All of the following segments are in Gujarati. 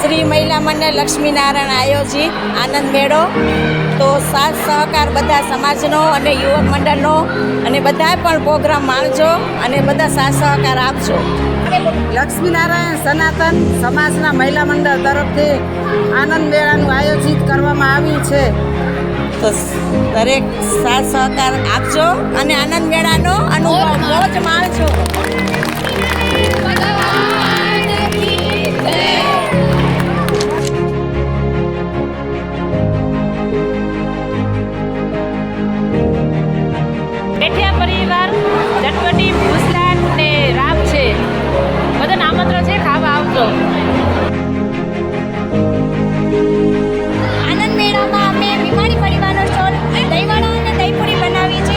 શ્રી મહિલા મંડળ લક્ષ્મીનારાયણ આયોજિત આનંદ મેળો. તો સાથ સહકાર બધા સમાજનો અને યુવક મંડળનો અને બધા પણ પ્રોગ્રામ માણજો અને બધા સાથ સહકાર આપજો. લક્ષ્મીનારાયણ સનાતન સમાજના મહિલા મંડળ તરફથી આનંદ મેળાનું આયોજિત કરવામાં આવ્યું છે. તો દરેક સાથ સહકાર આપજો અને આનંદ મેળાનો અનુભવ મોજ માણજો. પેઠિયા પરિવાર ચટપટી ભૂસલાટ ને રાબ છે, બધાને આમંત્રણ છે, ખાવા આવજો. આનંદ મેળામાં અમે ભીમાણી પરિવારનો સ્ટોલ દહીંવડા અને દહીંપૂરી બનાવી છે.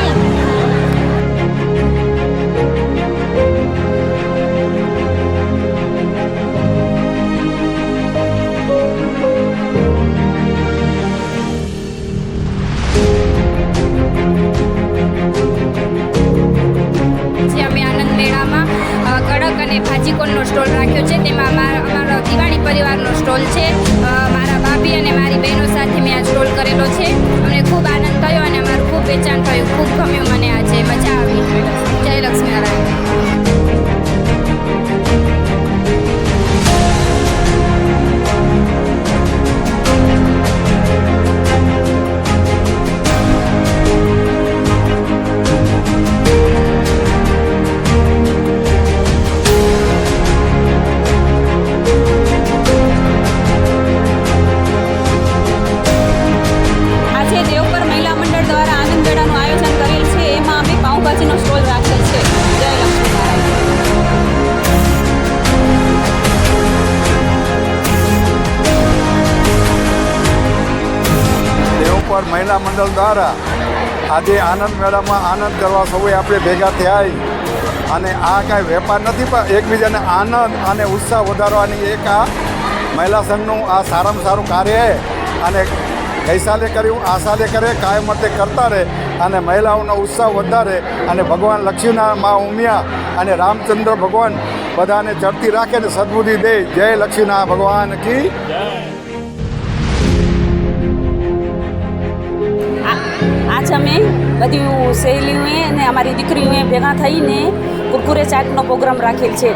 અમે આનંદ મેળામાં કડક અને ભાજીકોનનો સ્ટોલ રાખ્યો છે. તેમાં અમારો દિવાળી પરિવારનો સ્ટોલ છે. મારા ભાભી અને મારી બહેનો સાથે મેં આ સ્ટોલ કરેલો છે. અમને ખૂબ આનંદ થયો અને અમારું ખૂબ વેચાણ થયું. ખૂબ ગમ્યું મને આજે, મજા આવી. જય લક્ષ્મીનારાયણ. મહિલા મંડળ દ્વારા આજે આનંદ મેળામાં આનંદ કરવા સૌએ આપણે ભેગા થયા અને આ કાંઈ વેપાર નથી, પણ એકબીજાને આનંદ અને ઉત્સાહ વધારવાની એક આ મહિલા સંઘનું આ સારામાં સારું કાર્ય છે. અને ગઈ સાલે કર્યું, આ સાલે કરે, કાયમ માટે કરતા રહે અને મહિલાઓનો ઉત્સાહ વધારે અને ભગવાન લક્ષ્મીનારાયણ મા ઉમિયા અને રામચંદ્ર ભગવાન બધાને ચડતી રાખે ને સદબુદ્ધિ દે. જય લક્ષ્મીનારાયણ ભગવાન કી. આજ અમે બધી સહેલીઓએ અને અમારી દીકરીઓએ ભેગા થઈને કુરકુરે ચાટનો પ્રોગ્રામ રાખેલ છે.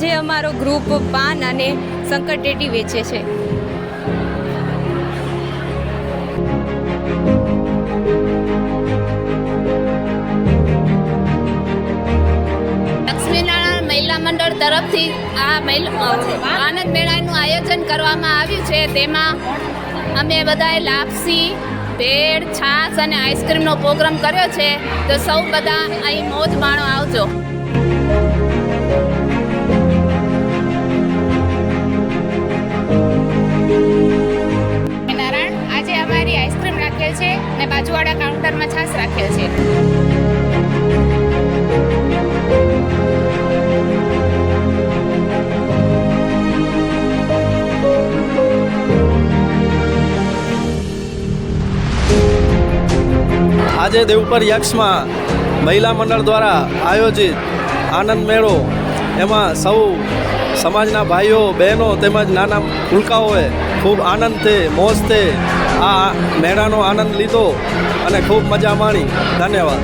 જે અમારો ગ્રુપ પાન અને શંકર ટેટી વેચે છે. લક્ષ્મીનારાયણ મહિલા મંડળ તરફથી આ આનંદ મેળાનું આયોજન કરવામાં આવ્યું છે. તેમાં અમે બધાએ લાપસી, ભેળ, છાશ અને આઈસ્ક્રીમનો પ્રોગ્રામ કર્યો છે. તો સૌ બધા અહીં મોજ માણો આવજો. નારાયણ આજે અમારી આઈસ્ક્રીમ રાખેલ છે અને બાજુવાળા કાઉન્ટરમાં છાશ રાખેલ છે. આજે દેવપર યક્ષમાં મહિલા મંડળ દ્વારા આયોજિત આનંદ મેળો, એમાં સૌ સમાજના ભાઈઓ બહેનો તેમજ નાના ફૂલકાઓએ ખૂબ આનંદથી મોજથી આ મેળાનો આનંદ લીધો અને ખૂબ મજા માણી. ધન્યવાદ.